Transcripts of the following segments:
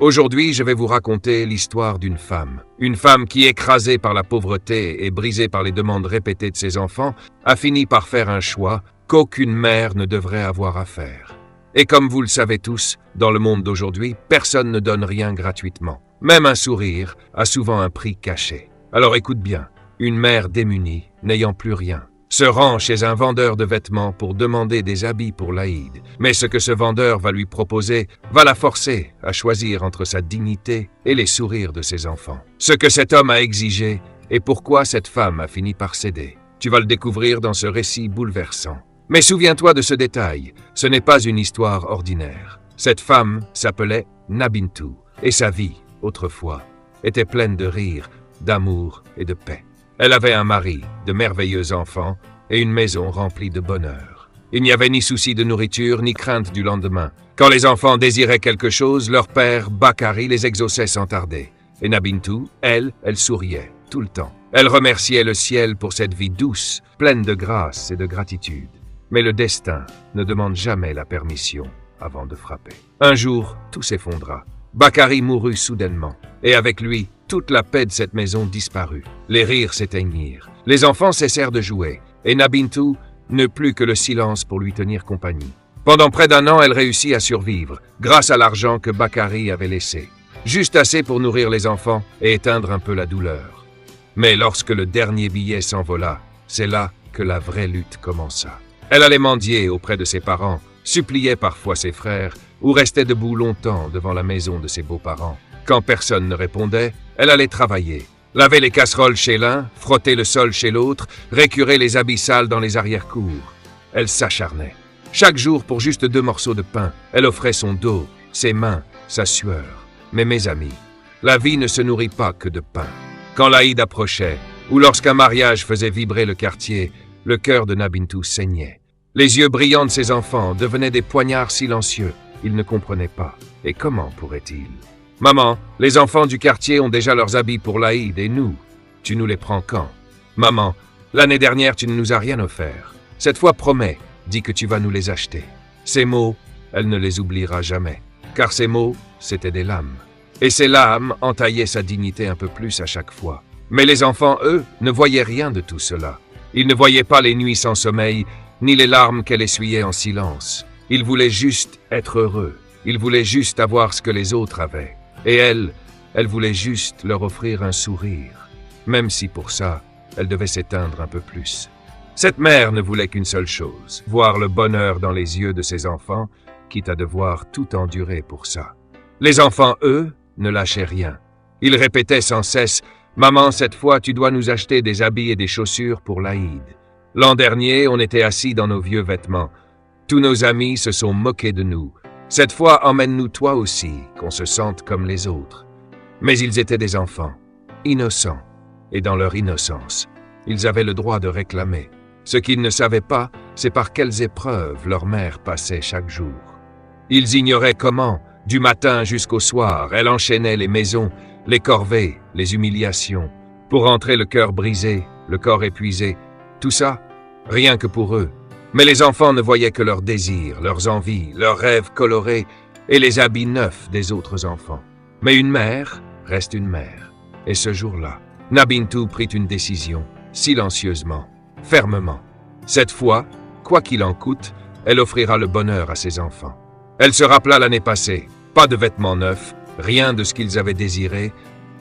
Aujourd'hui, je vais vous raconter l'histoire d'une femme. Une femme qui, écrasée par la pauvreté et brisée par les demandes répétées de ses enfants, a fini par faire un choix qu'aucune mère ne devrait avoir à faire. Et comme vous le savez tous, dans le monde d'aujourd'hui, personne ne donne rien gratuitement. Même un sourire a souvent un prix caché. Alors écoute bien, une mère démunie, n'ayant plus rien, se rend chez un vendeur de vêtements pour demander des habits pour l'Aïd. Mais ce que ce vendeur va lui proposer va la forcer à choisir entre sa dignité et les sourires de ses enfants. Ce que cet homme a exigé et pourquoi cette femme a fini par céder. Tu vas le découvrir dans ce récit bouleversant. Mais souviens-toi de ce détail, ce n'est pas une histoire ordinaire. Cette femme s'appelait Nabintou et sa vie, autrefois, était pleine de rire, d'amour et de paix. Elle avait un mari, de merveilleux enfants et une maison remplie de bonheur. Il n'y avait ni souci de nourriture ni crainte du lendemain. Quand les enfants désiraient quelque chose, leur père, Bakari, les exauçait sans tarder. Et Nabintou, elle souriait tout le temps. Elle remerciait le ciel pour cette vie douce, pleine de grâce et de gratitude. Mais le destin ne demande jamais la permission avant de frapper. Un jour, tout s'effondra. Bakari mourut soudainement, et avec lui, toute la paix de cette maison disparut. Les rires s'éteignirent, les enfants cessèrent de jouer, et Nabintou n'eut plus que le silence pour lui tenir compagnie. Pendant près d'un an, elle réussit à survivre, grâce à l'argent que Bakari avait laissé. Juste assez pour nourrir les enfants et éteindre un peu la douleur. Mais lorsque le dernier billet s'envola, c'est là que la vraie lutte commença. Elle allait mendier auprès de ses parents, suppliait parfois ses frères, ou restait debout longtemps devant la maison de ses beaux-parents. Quand personne ne répondait, elle allait travailler. Laver les casseroles chez l'un, frotter le sol chez l'autre, récurer les habits sales dans les arrière-cours. Elle s'acharnait. Chaque jour, pour juste 2 morceaux de pain, elle offrait son dos, ses mains, sa sueur. Mais mes amis, la vie ne se nourrit pas que de pain. Quand l'Aïd approchait, ou lorsqu'un mariage faisait vibrer le quartier, le cœur de Nabintou saignait. Les yeux brillants de ses enfants devenaient des poignards silencieux. Ils ne comprenaient pas. Et comment pourraient-ils? Maman, les enfants du quartier ont déjà leurs habits pour l'Aïd et nous, tu nous les prends quand? Maman, l'année dernière tu ne nous as rien offert. Cette fois promets, dis que tu vas nous les acheter. Ces mots, elle ne les oubliera jamais. Car ces mots, c'étaient des lames. Et ces lames entaillaient sa dignité un peu plus à chaque fois. Mais les enfants, eux, ne voyaient rien de tout cela. Ils ne voyaient pas les nuits sans sommeil, ni les larmes qu'elle essuyait en silence. Ils voulaient juste être heureux. Ils voulaient juste avoir ce que les autres avaient. Et elle voulait juste leur offrir un sourire, même si pour ça, elle devait s'éteindre un peu plus. Cette mère ne voulait qu'une seule chose, voir le bonheur dans les yeux de ses enfants, quitte à devoir tout endurer pour ça. Les enfants, eux, ne lâchaient rien. Ils répétaient sans cesse « Maman, cette fois, tu dois nous acheter des habits et des chaussures pour l'Aïd. » L'an dernier, on était assis dans nos vieux vêtements. Tous nos amis se sont moqués de nous. Cette fois, emmène-nous toi aussi, qu'on se sente comme les autres. Mais ils étaient des enfants, innocents, et dans leur innocence, ils avaient le droit de réclamer. Ce qu'ils ne savaient pas, c'est par quelles épreuves leur mère passait chaque jour. Ils ignoraient comment, du matin jusqu'au soir, elle enchaînait les maisons, les corvées, les humiliations, pour rentrer le cœur brisé, le corps épuisé. Tout ça, rien que pour eux. Mais les enfants ne voyaient que leurs désirs, leurs envies, leurs rêves colorés et les habits neufs des autres enfants. Mais une mère reste une mère. Et ce jour-là, Nabintou prit une décision, silencieusement, fermement. Cette fois, quoi qu'il en coûte, elle offrira le bonheur à ses enfants. Elle se rappela l'année passée, pas de vêtements neufs, rien de ce qu'ils avaient désiré,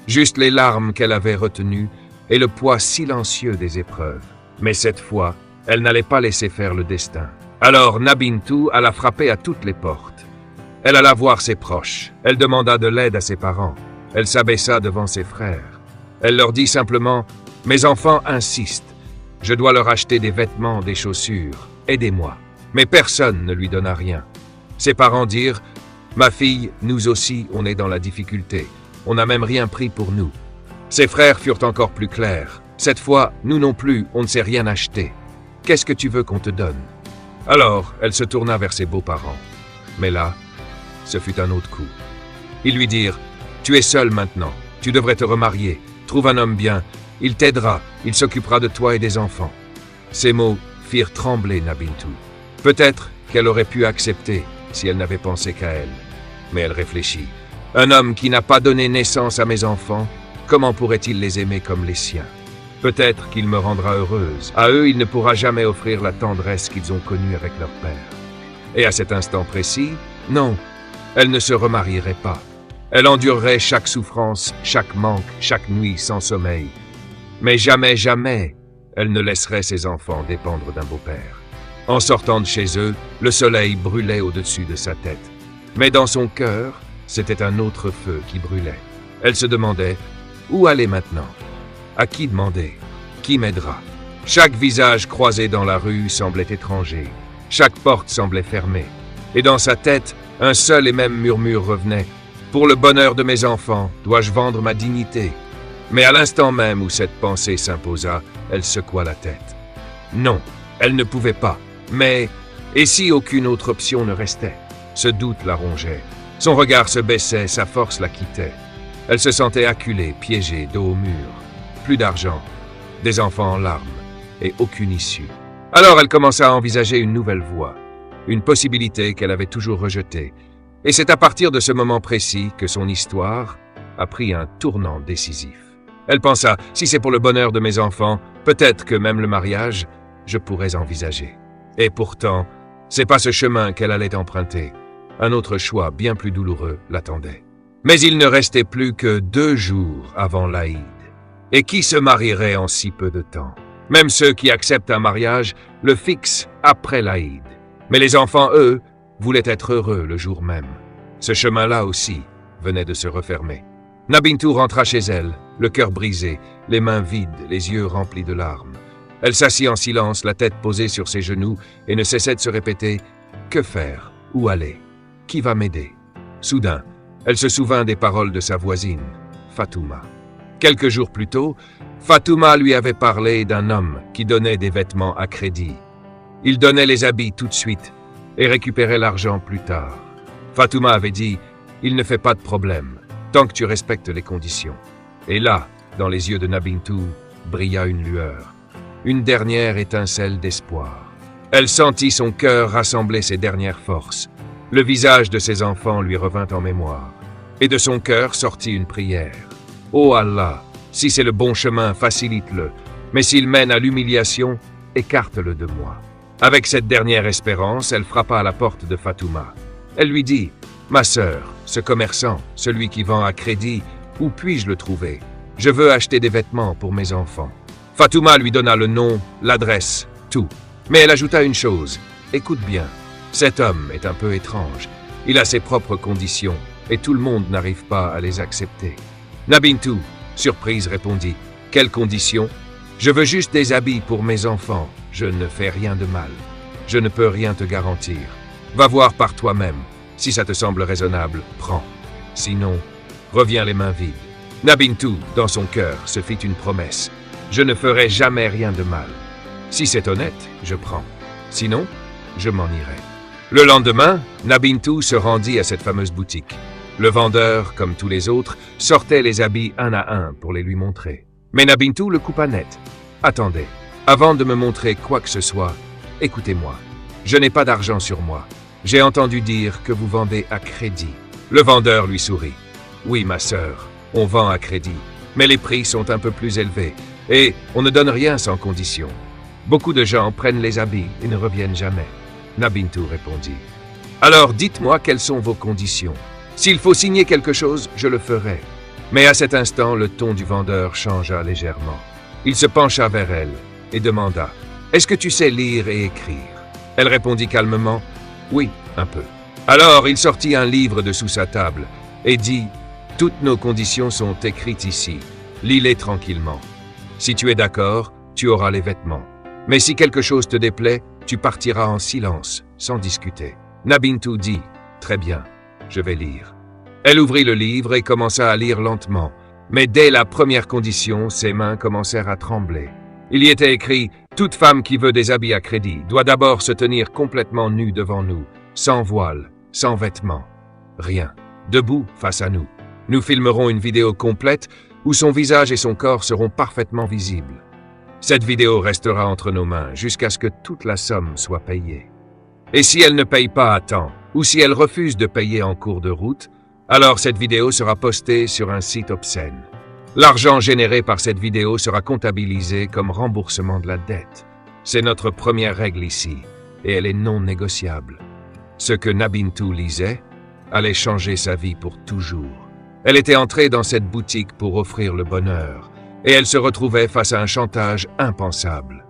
juste les larmes qu'elle avait retenues et le poids silencieux des épreuves. Mais cette fois, elle n'allait pas laisser faire le destin. Alors Nabintou alla frapper à toutes les portes. Elle alla voir ses proches. Elle demanda de l'aide à ses parents. Elle s'abaissa devant ses frères. Elle leur dit simplement « Mes enfants insistent. Je dois leur acheter des vêtements, des chaussures. Aidez-moi. » Mais personne ne lui donna rien. Ses parents dirent « Ma fille, nous aussi, on est dans la difficulté. On n'a même rien pris pour nous. » Ses frères furent encore plus clairs. Cette fois, nous non plus, on ne s'est rien acheté. Qu'est-ce que tu veux qu'on te donne? Alors, elle se tourna vers ses beaux-parents. Mais là, ce fut un autre coup. Ils lui dirent « Tu es seul maintenant, tu devrais te remarier, trouve un homme bien, il t'aidera, il s'occupera de toi et des enfants. » Ces mots firent trembler Nabintou. Peut-être qu'elle aurait pu accepter si elle n'avait pensé qu'à elle. Mais elle réfléchit. Un homme qui n'a pas donné naissance à mes enfants, comment pourrait-il les aimer comme les siens? Peut-être qu'il me rendra heureuse. À eux, il ne pourra jamais offrir la tendresse qu'ils ont connue avec leur père. Et à cet instant précis, non, elle ne se remarierait pas. Elle endurerait chaque souffrance, chaque manque, chaque nuit sans sommeil. Mais jamais, jamais, elle ne laisserait ses enfants dépendre d'un beau-père. En sortant de chez eux, le soleil brûlait au-dessus de sa tête. Mais dans son cœur, c'était un autre feu qui brûlait. Elle se demandait, où aller maintenant? À qui demander? Qui m'aidera? Chaque visage croisé dans la rue semblait étranger. Chaque porte semblait fermée. Et dans sa tête, un seul et même murmure revenait. Pour le bonheur de mes enfants, dois-je vendre ma dignité? Mais à l'instant même où cette pensée s'imposa, elle secoua la tête. Non, elle ne pouvait pas. Mais, et si aucune autre option ne restait? Ce doute la rongeait. Son regard se baissait, sa force la quittait. Elle se sentait acculée, piégée, dos au mur. Plus d'argent, des enfants en larmes, et aucune issue. Alors elle commença à envisager une nouvelle voie, une possibilité qu'elle avait toujours rejetée. Et c'est à partir de ce moment précis que son histoire a pris un tournant décisif. Elle pensa, si c'est pour le bonheur de mes enfants, peut-être que même le mariage, je pourrais envisager. Et pourtant, c'est pas ce chemin qu'elle allait emprunter. Un autre choix bien plus douloureux l'attendait. Mais il ne restait plus que 2 jours avant l'Aïd. Et qui se marierait en si peu de temps? Même ceux qui acceptent un mariage le fixent après l'Aïd. Mais les enfants, eux, voulaient être heureux le jour même. Ce chemin-là aussi venait de se refermer. Nabintou rentra chez elle, le cœur brisé, les mains vides, les yeux remplis de larmes. Elle s'assit en silence, la tête posée sur ses genoux, et ne cessait de se répéter « Que faire? Où aller? Qui va m'aider ?» Soudain, elle se souvint des paroles de sa voisine, Fatouma. Quelques jours plus tôt, Fatouma lui avait parlé d'un homme qui donnait des vêtements à crédit. Il donnait les habits tout de suite et récupérait l'argent plus tard. Fatouma avait dit « Il ne fait pas de problème, tant que tu respectes les conditions. » Et là, dans les yeux de Nabintou, brilla une lueur, une dernière étincelle d'espoir. Elle sentit son cœur rassembler ses dernières forces. Le visage de ses enfants lui revint en mémoire. Et de son cœur sortit une prière. « Ô Allah, si c'est le bon chemin, facilite-le, mais s'il mène à l'humiliation, écarte-le de moi. » Avec cette dernière espérance, elle frappa à la porte de Fatouma. Elle lui dit « Ma sœur, ce commerçant, celui qui vend à crédit, où puis-je le trouver? Je veux acheter des vêtements pour mes enfants. » Fatouma lui donna le nom, l'adresse, tout. Mais elle ajouta une chose. « Écoute bien, cet homme est un peu étrange. Il a ses propres conditions, et tout le monde n'arrive pas à les accepter. » Nabintou, surprise, répondit « Quelles conditions? Je veux juste des habits pour mes enfants. Je ne fais rien de mal. Je ne peux rien te garantir. Va voir par toi-même. Si ça te semble raisonnable, prends. Sinon, reviens les mains vides. » Nabintou, dans son cœur, se fit une promesse. « Je ne ferai jamais rien de mal. Si c'est honnête, je prends. Sinon, je m'en irai. » Le lendemain, Nabintou se rendit à cette fameuse boutique. Le vendeur, comme tous les autres, sortait les habits un à un pour les lui montrer. Mais Nabintou le coupa net. « Attendez, avant de me montrer quoi que ce soit, écoutez-moi. Je n'ai pas d'argent sur moi. J'ai entendu dire que vous vendez à crédit. » Le vendeur lui sourit. « Oui, ma sœur, on vend à crédit, mais les prix sont un peu plus élevés et on ne donne rien sans condition. Beaucoup de gens prennent les habits et ne reviennent jamais. » Nabintou répondit. « Alors dites-moi quelles sont vos conditions. S'il faut signer quelque chose, je le ferai. » Mais à cet instant, le ton du vendeur changea légèrement. Il se pencha vers elle et demanda « Est-ce que tu sais lire et écrire ?» Elle répondit calmement « Oui, un peu. » Alors il sortit un livre de sous sa table et dit « Toutes nos conditions sont écrites ici. Lis-les tranquillement. Si tu es d'accord, tu auras les vêtements. Mais si quelque chose te déplaît, tu partiras en silence, sans discuter. » Nabintou dit « Très bien, je vais lire. » Elle ouvrit le livre et commença à lire lentement. Mais dès la première condition, ses mains commencèrent à trembler. Il y était écrit « Toute femme qui veut des habits à crédit doit d'abord se tenir complètement nue devant nous, sans voile, sans vêtements. Rien. Debout face à nous. Nous filmerons une vidéo complète où son visage et son corps seront parfaitement visibles. Cette vidéo restera entre nos mains jusqu'à ce que toute la somme soit payée. Et si elle ne paye pas à temps, ou si elle refuse de payer en cours de route, Alors cette vidéo sera postée sur un site obscène. L'argent généré par cette vidéo sera comptabilisé comme remboursement de la dette. C'est notre première règle ici, et elle est non négociable. Ce que Nabintu lisait allait changer sa vie pour toujours. Elle était entrée dans cette boutique pour offrir le bonheur, et elle se retrouvait face à un chantage impensable.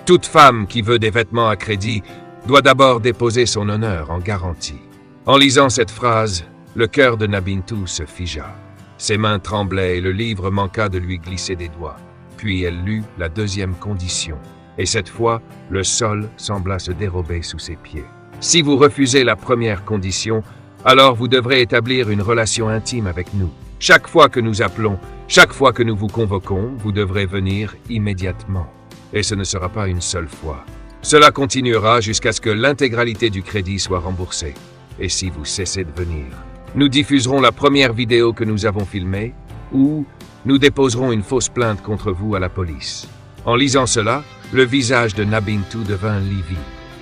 Toute femme qui veut des vêtements à crédit doit d'abord déposer son honneur en garantie. En lisant cette phrase, le cœur de Nabintu se figea. Ses mains tremblaient et le livre manqua de lui glisser des doigts. Puis elle lut la deuxième condition, et cette fois, le sol sembla se dérober sous ses pieds. Si vous refusez la première condition, alors vous devrez établir une relation intime avec nous. Chaque fois que nous appelons, chaque fois que nous vous convoquons, vous devrez venir immédiatement. Et ce ne sera pas une seule fois. Cela continuera jusqu'à ce que l'intégralité du crédit soit remboursée. Et si vous cessez de venir, nous diffuserons la première vidéo que nous avons filmée, ou nous déposerons une fausse plainte contre vous à la police. En lisant cela, le visage de Nabintu devint livide.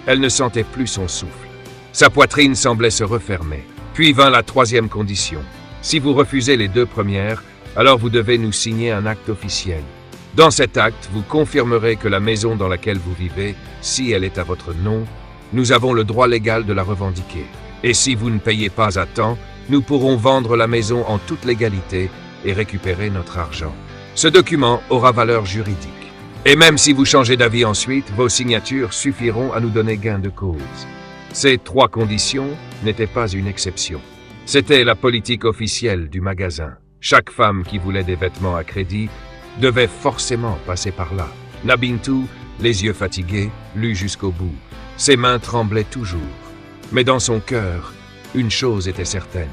Elle ne sentait plus son souffle. Sa poitrine semblait se refermer. Puis vint la troisième condition. Si vous refusez les deux premières, alors vous devez nous signer un acte officiel. Dans cet acte, vous confirmerez que la maison dans laquelle vous vivez, si elle est à votre nom, nous avons le droit légal de la revendiquer. Et si vous ne payez pas à temps, nous pourrons vendre la maison en toute légalité et récupérer notre argent. Ce document aura valeur juridique. Et même si vous changez d'avis ensuite, vos signatures suffiront à nous donner gain de cause. Ces trois conditions n'étaient pas une exception. C'était la politique officielle du magasin. Chaque femme qui voulait des vêtements à crédit devait forcément passer par là. Nabintu, les yeux fatigués, lut jusqu'au bout. Ses mains tremblaient toujours. Mais dans son cœur, une chose était certaine.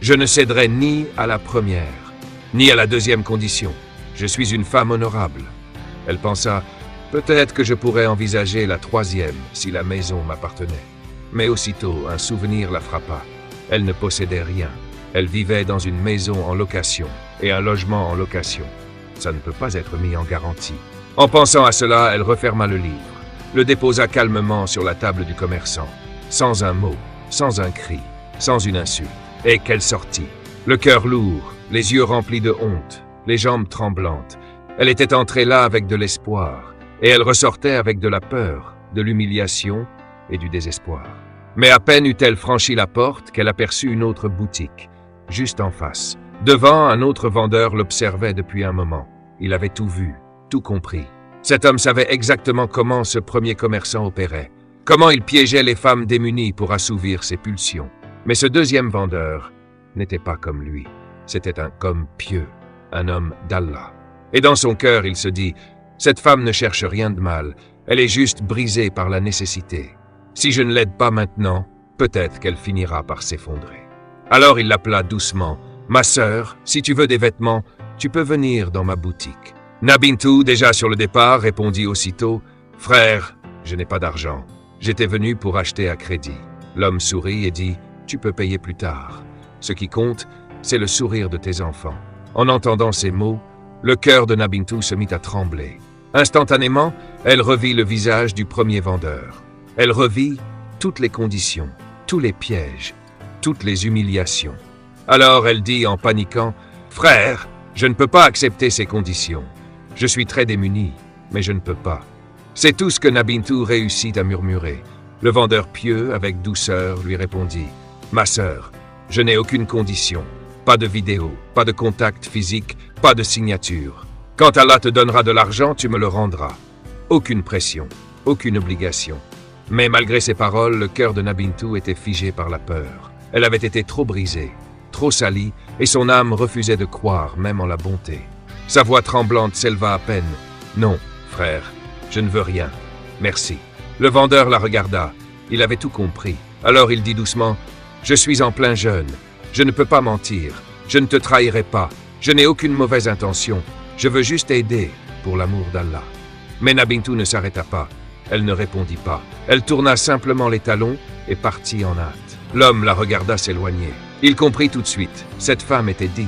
Je ne céderai ni à la première, ni à la deuxième condition. Je suis une femme honorable. Elle pensa, peut-être que je pourrais envisager la troisième si la maison m'appartenait. Mais aussitôt, un souvenir la frappa. Elle ne possédait rien. Elle vivait dans une maison en location et un logement en location. Ça ne peut pas être mis en garantie. En pensant à cela, elle referma le livre, le déposa calmement sur la table du commerçant, sans un mot, sans un cri, sans une insulte. Et qu'elle sortit, le cœur lourd, les yeux remplis de honte, les jambes tremblantes. Elle était entrée là avec de l'espoir, et elle ressortait avec de la peur, de l'humiliation et du désespoir. Mais à peine eut-elle franchi la porte qu'elle aperçut une autre boutique, juste en face. Devant, un autre vendeur l'observait depuis un moment. Il avait tout vu, tout compris. Cet homme savait exactement comment ce premier commerçant opérait, comment il piégeait les femmes démunies pour assouvir ses pulsions. Mais ce deuxième vendeur n'était pas comme lui. C'était un homme pieux, un homme d'Allah. Et dans son cœur, il se dit, cette femme ne cherche rien de mal, elle est juste brisée par la nécessité. Si je ne l'aide pas maintenant, peut-être qu'elle finira par s'effondrer. Alors il l'appela doucement. Ma sœur, si tu veux des vêtements, tu peux venir dans ma boutique. Nabintu, déjà sur le départ, répondit aussitôt, frère, je n'ai pas d'argent. J'étais venu pour acheter à crédit. L'homme sourit et dit, tu peux payer plus tard. Ce qui compte, c'est le sourire de tes enfants. En entendant ces mots, le cœur de Nabintu se mit à trembler. Instantanément, elle revit le visage du premier vendeur. Elle revit toutes les conditions, tous les pièges, toutes les humiliations. Alors elle dit en paniquant, « Frère, je ne peux pas accepter ces conditions. Je suis très démuni, mais je ne peux pas. » C'est tout ce que Nabintu réussit à murmurer. Le vendeur pieux, avec douceur, lui répondit, « Ma sœur, je n'ai aucune condition. Pas de vidéo, pas de contact physique, pas de signature. Quand Allah te donnera de l'argent, tu me le rendras. Aucune pression, aucune obligation. » Mais malgré ces paroles, le cœur de Nabintu était figé par la peur. Elle avait été trop brisée, trop salie, et son âme refusait de croire, même en la bonté. Sa voix tremblante s'éleva à peine. « Non, frère, je ne veux rien. Merci. » Le vendeur la regarda. Il avait tout compris. Alors il dit doucement, « Je suis en plein jeûne. Je ne peux pas mentir. Je ne te trahirai pas. Je n'ai aucune mauvaise intention. Je veux juste aider, pour l'amour d'Allah. » Mais Nabintu ne s'arrêta pas. Elle ne répondit pas. Elle tourna simplement les talons et partit en hâte. L'homme la regarda s'éloigner. Il comprit tout de suite. Cette femme était digne,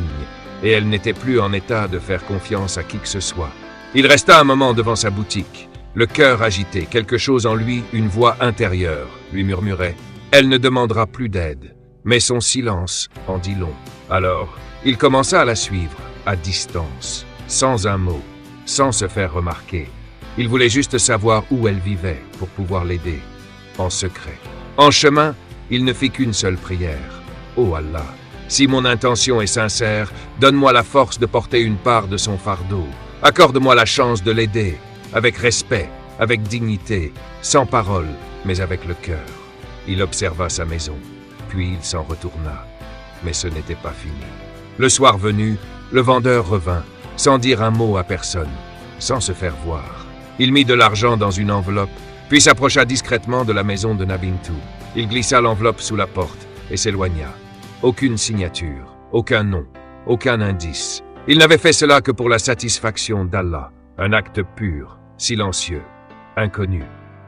et elle n'était plus en état de faire confiance à qui que ce soit. Il resta un moment devant sa boutique, le cœur agité, quelque chose en lui, une voix intérieure, lui murmurait « Elle ne demandera plus d'aide. mais son silence en dit long. Alors, il commença à la suivre, à distance, sans un mot, sans se faire remarquer. Il voulait juste savoir où elle vivait pour pouvoir l'aider, en secret. En chemin, il ne fit qu'une seule prière. « Oh Allah, si mon intention est sincère, donne-moi la force de porter une part de son fardeau. Accorde-moi la chance de l'aider, avec respect, avec dignité, sans parole, mais avec le cœur. » Il observa sa maison, puis il s'en retourna. Mais ce n'était pas fini. Le soir venu, le vendeur revint, sans dire un mot à personne, sans se faire voir. Il mit de l'argent dans une enveloppe, puis s'approcha discrètement de la maison de Nabintou. Il glissa l'enveloppe sous la porte et s'éloigna. Aucune signature, aucun nom, aucun indice. Il n'avait fait cela que pour la satisfaction d'Allah, un acte pur, silencieux, inconnu.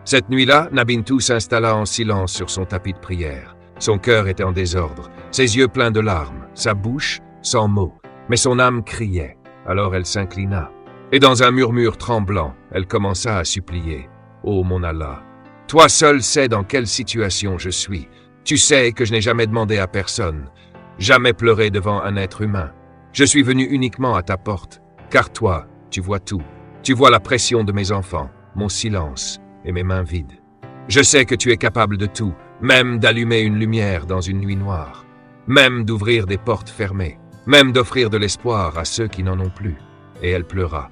Cette nuit-là, Nabintou s'installa en silence sur son tapis de prière. Son cœur était en désordre, ses yeux pleins de larmes, sa bouche sans mots, mais son âme criait. Alors elle s'inclina, et dans un murmure tremblant, elle commença à supplier. « Ô mon Allah, toi seul sais dans quelle situation je suis. Tu sais que je n'ai jamais demandé à personne, jamais pleuré devant un être humain. Je suis venu uniquement à ta porte, car toi, tu vois tout. Tu vois la pression de mes enfants, mon silence et mes mains vides. Je sais que tu es capable de tout, même d'allumer une lumière dans une nuit noire, même d'ouvrir des portes fermées, même d'offrir de l'espoir à ceux qui n'en ont plus. » Et elle pleura,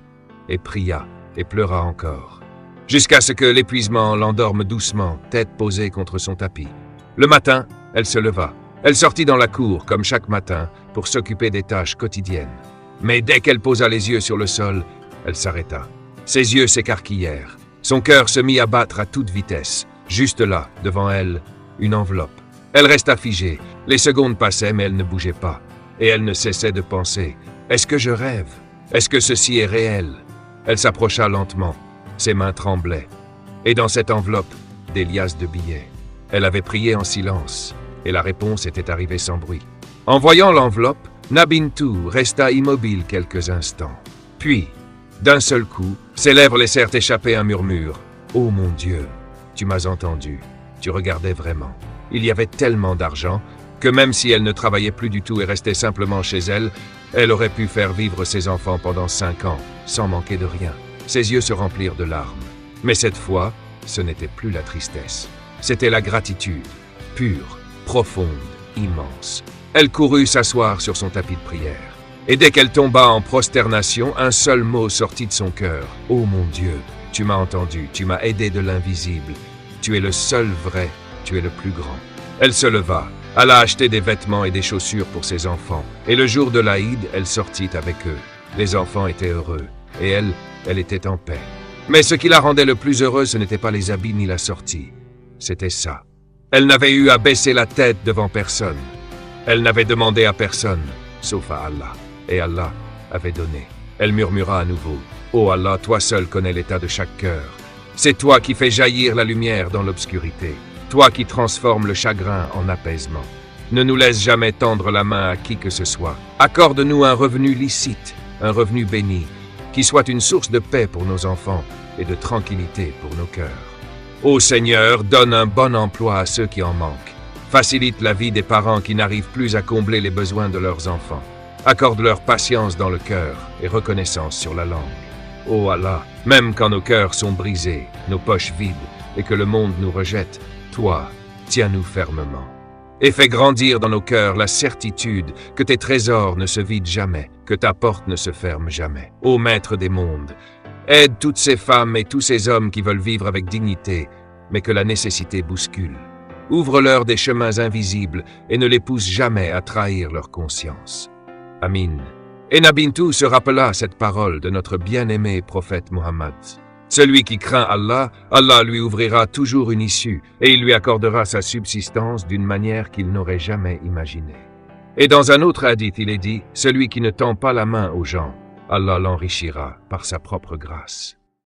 et pria, et pleura encore, jusqu'à ce que l'épuisement l'endorme doucement, tête posée contre son tapis. Le matin, elle se leva. Elle sortit dans la cour, comme chaque matin, pour s'occuper des tâches quotidiennes. Mais dès qu'elle posa les yeux sur le sol, elle s'arrêta. Ses yeux s'écarquillèrent. Son cœur se mit à battre à toute vitesse. Juste là, devant elle, une enveloppe. Elle resta figée. Les secondes passaient, mais elle ne bougeait pas. Et elle ne cessait de penser. « Est-ce que je rêve? Est-ce que ceci est réel ?» Elle s'approcha lentement. Ses mains tremblaient. Et dans cette enveloppe, des liasses de billets. Elle avait prié en silence, et la réponse était arrivée sans bruit. En voyant l'enveloppe, Nabintou resta immobile quelques instants. Puis, d'un seul coup, ses lèvres laissèrent échapper un murmure. « Oh mon Dieu, tu m'as entendu, tu regardais vraiment. » Il y avait tellement d'argent que même si elle ne travaillait plus du tout et restait simplement chez elle, elle aurait pu faire vivre ses enfants pendant 5 ans, sans manquer de rien. Ses yeux se remplirent de larmes. Mais cette fois, ce n'était plus la tristesse. C'était la gratitude, pure, profonde, immense. Elle courut s'asseoir sur son tapis de prière. Et dès qu'elle tomba en prosternation, un seul mot sortit de son cœur. « Oh mon Dieu, tu m'as entendu, tu m'as aidé de l'invisible. Tu es le seul vrai, tu es le plus grand. » Elle se leva, alla acheter des vêtements et des chaussures pour ses enfants. Et le jour de l'Aïd, elle sortit avec eux. Les enfants étaient heureux, et elle était en paix. Mais ce qui la rendait le plus heureuse, ce n'était pas les habits ni la sortie. C'était ça. Elle n'avait eu à baisser la tête devant personne. Elle n'avait demandé à personne, sauf à Allah. Et Allah avait donné. Elle murmura à nouveau. « Oh Allah, toi seul connais l'état de chaque cœur. C'est toi qui fais jaillir la lumière dans l'obscurité. Toi qui transformes le chagrin en apaisement. Ne nous laisse jamais tendre la main à qui que ce soit. Accorde-nous un revenu licite, un revenu béni, qui soit une source de paix pour nos enfants et de tranquillité pour nos cœurs. Ô Seigneur, donne un bon emploi à ceux qui en manquent. Facilite la vie des parents qui n'arrivent plus à combler les besoins de leurs enfants. Accorde-leur patience dans le cœur et reconnaissance sur la langue. Ô Allah, même quand nos cœurs sont brisés, nos poches vides et que le monde nous rejette, toi, tiens-nous fermement. Et fais grandir dans nos cœurs la certitude que tes trésors ne se vident jamais, que ta porte ne se ferme jamais. Ô Maître des mondes, aide toutes ces femmes et tous ces hommes qui veulent vivre avec dignité, mais que la nécessité bouscule. Ouvre-leur des chemins invisibles et ne les pousse jamais à trahir leur conscience. Amin. Et Nabintou se rappela cette parole de notre bien-aimé prophète Muhammad. Celui qui craint Allah, Allah lui ouvrira toujours une issue et il lui accordera sa subsistance d'une manière qu'il n'aurait jamais imaginée. Et dans un autre hadith, il est dit, celui qui ne tend pas la main aux gens, Allah l'enrichira par sa propre grâce.